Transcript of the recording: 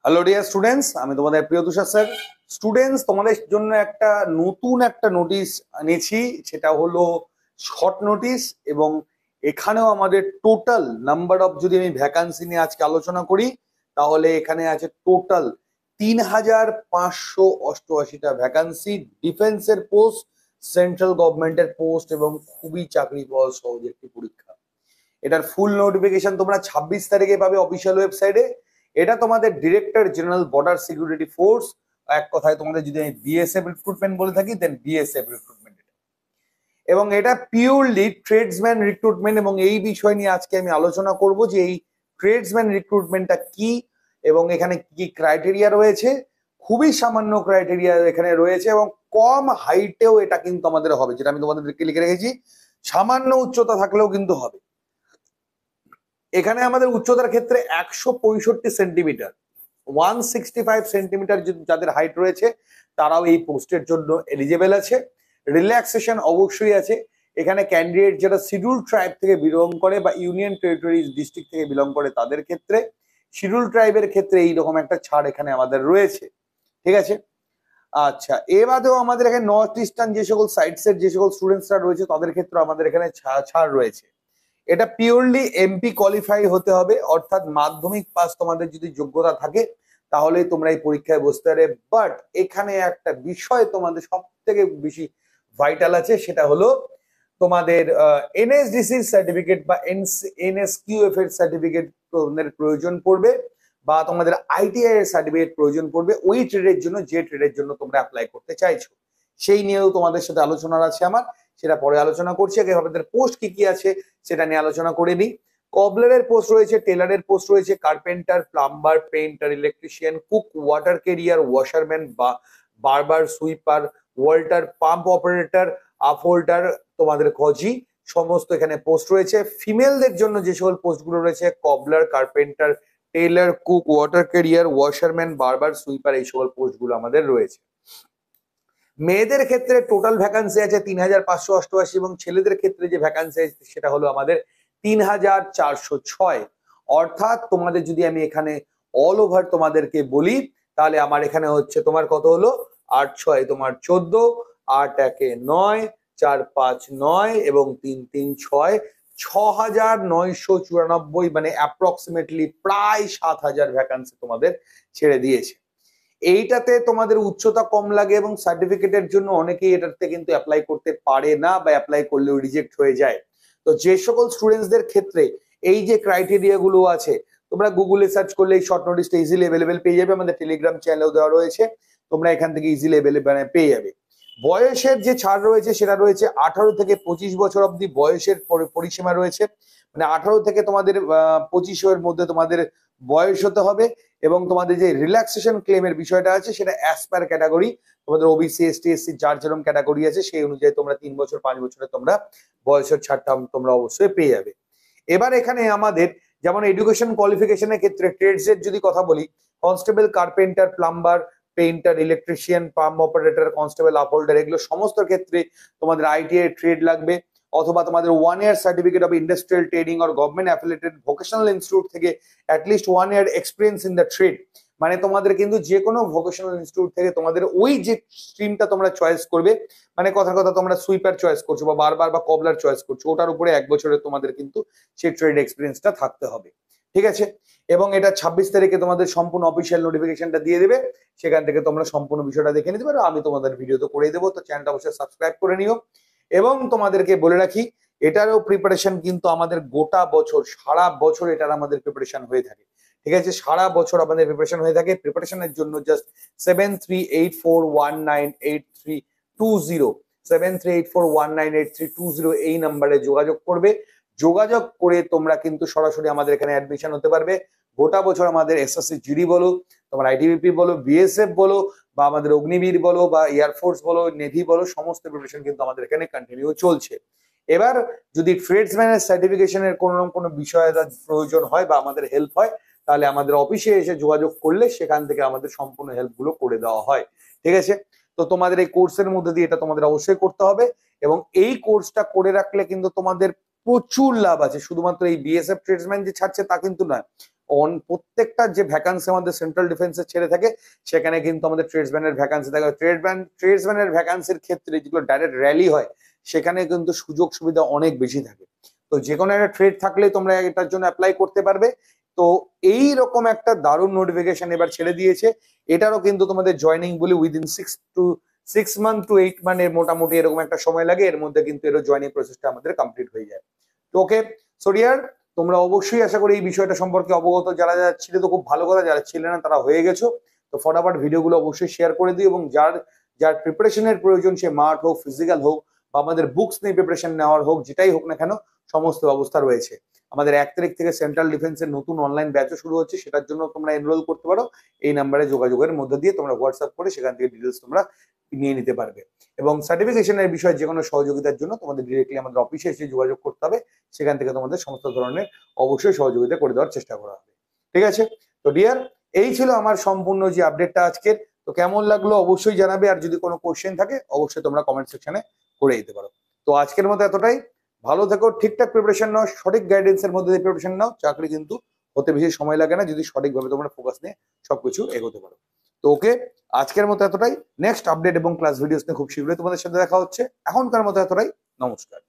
Hello dear students, আমি তোমাদের প্রিয় তুষার স্যার। স্টুডেন্টস, তোমাদের জন্য নতুন একটা নোটিশ এনেছি, সেটা হলো শর্ট নোটিশ। এবং এখানেও আমাদের টোটাল নাম্বার অফ, যদি আমি ভ্যাকান্সি নিয়ে আজকে আলোচনা করি, তাহলে এখানে আছে টোটাল 3588টা ভ্যাকান্সি, ডিফেন্সের পোস্ট, সেন্ট্রাল গভর্নমেন্টের পোস্ট, এবং খুবই চাকরি পাওয়া সহজ একটি পরীক্ষা। এটার ফুল নোটিফিকেশন তোমরা 26 তারিখে পাবে অফিসিয়াল ওয়েবসাইটে। এটা তোমাদের director general border security force, এক কথায় তোমাদের যদি আমি বিএসএফ রিক্রুটমেন্ট বলে থাকি, দেন বিএসএফ রিক্রুটমেন্ট। এবং এটা পিওরলি ট্রেডসম্যান রিক্রুটমেন্ট, এবং এই বিষয় নিয়ে আজকে আমি আলোচনা করব যে এই ট্রেডসম্যান রিক্রুটমেন্টটা কি এবং এখানে কি ক্রাইটেরিয়া রয়েছে। খুবই সামান্য ক্রাইটেরিয়া এখানে রয়েছে, এবং কম হাইটেও এটা কিন্তু আমাদের হবে, যেটা আমি তোমাদেরকে লিখে রেখেছি। সামান্য উচ্চতা থাকলেও কিন্তু হবে। এখানে আমাদের উচ্চতার ক্ষেত্রে 165 সেন্টিমিটার, 165 সেন্টিমিটার যাদের হাইট রয়েছে তারাও এই পোস্টের জন্য এলিজেবল আছে। রিল্যাক্সেশন অবশ্যই আছে। এখানে ক্যান্ডিডেট যারা শিডিউল ট্রাইব থেকে বিলং করে বা ইউনিয়ন টেরিটরিজ ডিস্ট্রিক্ট থেকে বিলং করে তাদের ক্ষেত্রে, শিডিউল ট্রাইবের ক্ষেত্রে এইরকম একটা ছাড় এখানে আমাদের রয়েছে। ঠিক আছে, আচ্ছা। এ বাদেও আমাদের এখানে নর্থ ইস্টার্ন যে সকল সাইটসের যে সকল স্টুডেন্টসরা রয়েছে তাদের ক্ষেত্রে আমাদের এখানে ছাড় রয়েছে। এটা পিওরলি এমপি কোয়ালিফাই হতে হবে, অর্থাৎ মাধ্যমিক পাস তোমাদের যদি যোগ্যতা থাকে তাহলেই তোমরা এই পরীক্ষায় বসতে পারে। বাট এখানে একটা বিষয় তোমাদের সব থেকে বেশি ভাইটাল আছে, সেটা হলো তোমাদের এনএসডিসি সার্টিফিকেট বা এনএসকিউএফ এর সার্টিফিকেট প্রয়োজন পড়বে, বা তোমাদের আইটিআই এর সার্টিফিকেট প্রয়োজন পড়বে ওই ট্রেডের জন্য, যে ট্রেডের জন্য তোমরা অ্যাপ্লাই করতে চাইছো। সেই নিয়েও তোমাদের সাথে আলোচনা আছে আমার, সেটা পরে আলোচনা করছি। আগে আপনাদের পোস্ট কি কি আছে সেটা নিয়ে আলোচনা করে নিই। কবলারের পোস্ট রয়েছে, টেলারের পোস্ট রয়েছে, carpenter, plumber, painter, electrician, cook, water carrier, washerman বা বারবার, সুইপার, ওয়াল্টার, পাম্প অপারেটর, আপহোল্ডার, তোমাদের কজি, সমস্ত এখানে পোস্ট রয়েছে। ফিমেলদের জন্য যে সকল পোস্টগুলো রয়েছে, cobbler, carpenter, tailor, cook, water carrier, washerman, barber, sweeper, এই সকল পোস্টগুলো আমাদের রয়েছে। মেয়েদের ক্ষেত্রে টোটাল ভ্যাকান্সি আছে 3588, এবং ছেলেদের ক্ষেত্রে যে ভ্যাকান্সি আছে সেটা হলো আমাদের 3406। অর্থাৎ তোমাদের যদি আমি এখানে অল ওভার তোমাদেরকে বলি, তাহলে আমার এখানে হচ্ছে তোমার কত হলো, 8 6 তোমার 14, 8 1 9, 4 5 9 এবং 3 3 6, 6994, মানে অ্যাপ্রক্সিমেটলি প্রায় 7000 ভ্যাকান্সি তোমাদের ছেড়ে দিয়েছে। এইটাতে তোমাদের উচ্চতা কম লাগে এবং সার্টিফিকেটের জন্য অনেকেই এটাতে কিন্তু অ্যাপ্লাই করতে পারে না, বা অ্যাপ্লাই করলেও রিজেক্ট হয়ে যায়। তো যে সকল স্টুডেন্টসদের ক্ষেত্রে এই যে ক্রাইটেরিয়া গুলো আছে, তোমরা গুগলে সার্চ করলে এই শর্ট নোটিশটা ইজিলি অ্যাভেলেবেল পেয়ে যাবে। আমাদের টেলিগ্রাম চ্যানেলেও দেওয়া রয়েছে, তোমরা এখান থেকে ইজিলি অ্যাভেলেবেল পেয়ে যাবে। বয়সের যে ছাড় রয়েছে সেটা রয়েছে 18 থেকে 25 বছর অব্দি বয়সের পরিসীমা রয়েছে। মানে 18 থেকে তোমাদের 25 মধ্যে তোমাদের বয়স হতে হবে। এবং তোমাদের যে রিল্যাক্সেশন ক্লেমের বিষয়টা আছে সেটা অ্যাজ পার ক্যাটাগরি, তোমাদের ওবিসি, এসটি, এসসি যার যেরকম ক্যাটাগরি আছে সেই অনুযায়ী তোমরা 3 বছর 5 বছরে তোমরা বয়সের ছাড়টা তোমরা অবশ্যই পেয়ে যাবে। এবার এখানে আমাদের যেমন এডুকেশন কোয়ালিফিকেশনের ক্ষেত্রে ট্রেডস এর যদি কথা বলি, constable, carpenter, plumber, painter, electrician, pump operator, constable, upholder, এগুলো সমস্ত ক্ষেত্রে তোমাদের আইটিআই ট্রেড লাগবে, অথবা তোমাদের 1 year certificate of industrial trading or government affiliated vocational institute থেকে at least 1 year experience in the trade. মানে তোমাদের কিন্তু যে কোনো ভোকেশনাল ইনস্টিটিউট থেকে তোমাদের ওই যে স্ট্রিমটা তোমরা চয়েস করবে, মানে কথার কথা তোমরা সুইপার চয়েস করছো বা বারবার বা কবলার চয়েস করছো, ওটার উপরে 1 বছরের তোমাদের কিন্তু সেই ট্রেড এক্সপিরিয়েন্সটা থাকতে হবে। ঠিক আছে, এবং এটা 26 তারিখে তোমাদের সম্পূর্ণ অফিসিয়াল নোটিফিকেশনটা দিয়ে দেবে, সেখান থেকে তোমরা সম্পূর্ণ বিষয়টা দেখে নিতে পারো। আমি তোমাদের ভিডিও তো করেই দেবো, তো চ্যানেলটা অবশ্যই সাবস্ক্রাইব করে নিও। এবং তোমাদেরকে বলে রাখি, এটারও প্রিপারেশন কিন্তু আমাদের গোটা বছর, সারা বছর এটার আমাদের প্রিপারেশন হয়ে থাকে। ঠিক আছে, সারা বছর আমাদের প্রিপারেশন হয়ে থাকে। প্রিপারেশনের জন্য জাস্ট 7384198320, 7384198320 এই নাম্বারে যোগাযোগ করবে। যোগাযোগ করে তোমরা কিন্তু সরাসরি আমাদের এখানে অ্যাডমিশন হতে পারবে। গোটা বছর আমাদের এসএসসি জিডি বলো, তোমার আইটিবিপি বলো, বিএসএফ বলো, বা আমাদের অগ্নিবীর বলো, বা এয়ারফোর্স বলো, নেভি বলো, সমস্ত প্রিপারেশন কিন্তু আমাদের এখানে কন্টিনিউ চলছে। এবার যদি ট্রেডসম্যানের সার্টিফিকেশনের কোনো বিষয়ের প্রয়োজন হয় বা আমাদের হেল্প হয়, তাহলে আমাদের অফিসে এসে যোগাযোগ করলে সেখান থেকে আমাদের সম্পূর্ণ হেল্প গুলো করে দেওয়া হয়। ঠিক আছে, তো তোমাদের এই কোর্সের মধ্যে দিয়ে এটা তোমাদের অবশ্যই করতে হবে, এবং এই কোর্সটা করে রাখলে কিন্তু তোমাদের প্রচুর লাভ আছে। শুধুমাত্র এই বিএসএফ ট্রেডসম্যান যে ছাড়ছে তা কিন্তু নয়, প্রত্যেকটা যে ভ্যাকান্সি আমাদের সেন্ট্রাল ডিফেন্সে ছেড়ে থাকে সেখানে কিন্তু আমাদের ট্রেডসম্যানের ভ্যাকান্সি থাকে। ট্রেডসম্যানের ভ্যাকান্সির ক্ষেত্রে যেগুলো ডাইরেক্ট র্যালি হয় সেখানে কিন্তু সুযোগ সুবিধা অনেক বেশি থাকে। তো যে কোনো একটা ট্রেড থাকলে তোমরা এটার জন্য অ্যাপ্লাই করতে পারবে। তো এই রকম একটা দারুণ নোটিফিকেশন এবার ছেড়ে দিয়েছে। এটারও কিন্তু তোমাদের জয়নিং বলে উইদিন 6 মান্থ টু 8 মান্থ এর মোটামুটি এরকম একটা সময় লাগে, এর মধ্যে কিন্তু এরও জয়নিং প্রসেসটা আমাদের কমপ্লিট হয়ে যায়। তো ওকে সরিয়ার, তোমরা অবশ্যই আশা করি এই বিষয়টা সম্পর্কে অবগত, যারা যারা ছিলে তো খুব ভালো কথা, যারা ছিলে না তারা হয়ে গেছো। তো ফটাফট ভিডিওগুলো অবশ্যই শেয়ার করে দিও, এবং যার যার প্রিপারেশনের প্রয়োজন, সে মাঠ হোক, ফিজিক্যাল হোক, বা আমাদের বুকস নিয়ে প্রিপারেশন নেওয়ার হোক, যেটাই হোক না কেন সমস্ত ব্যবস্থা রয়েছে। আমাদের 1 তারিখ থেকে সেন্ট্রাল ডিফেন্সের নতুন অনলাইন ব্যাচও শুরু হচ্ছে, সেটার জন্য তোমরা এনরোল করতে পারো। এই নাম্বারে যোগাযোগের মধ্যে দিয়ে তোমরা হোয়াটসঅ্যাপ করে সেখান থেকে ডিটেলস তোমরা নিয়ে নিতে পারবে। এবং সার্টিফিকেশনের বিষয়ে যে কোনো সহযোগিতার জন্য তোমাদের ডিরেক্টলি আমাদের অফিসে এসে যোগাযোগ করতে হবে, সেখান থেকে তোমাদের সমস্ত ধরনের অবশ্যই সহযোগিতা করে দেওয়ার চেষ্টা করা হবে। ঠিক আছে? তো ডিয়ার, এই ছিল আমার সম্পূর্ণ যে আপডেটটা আজকের। তো কেমন লাগলো অবশ্যই জানাবে, আর যদি কোনো কোশ্চেন থাকে অবশ্যই তোমরা কমেন্ট সেকশনে করে দিতে পারো। তো আজকের মতো এতটাই। ভালো থেকো, ঠিকঠাক প্রিপারেশন নাও, সঠিক গাইডেন্সের মধ্যে দিয়ে প্রিপারেশন নাও। চাকরি কিন্তু হতে বেশি সময় লাগে না যদি সঠিকভাবে তোমরা ফোকাস নিয়ে সবকিছু এগোতে পারো। তো ওকে, আজকের মতো এতটাই। নেক্সট আপডেট এবং ক্লাস ভিডিওস নিয়ে খুব শীঘ্রই তোমাদের সাথে দেখা হচ্ছে। এখনকার মতো এতটাই। নমস্কার।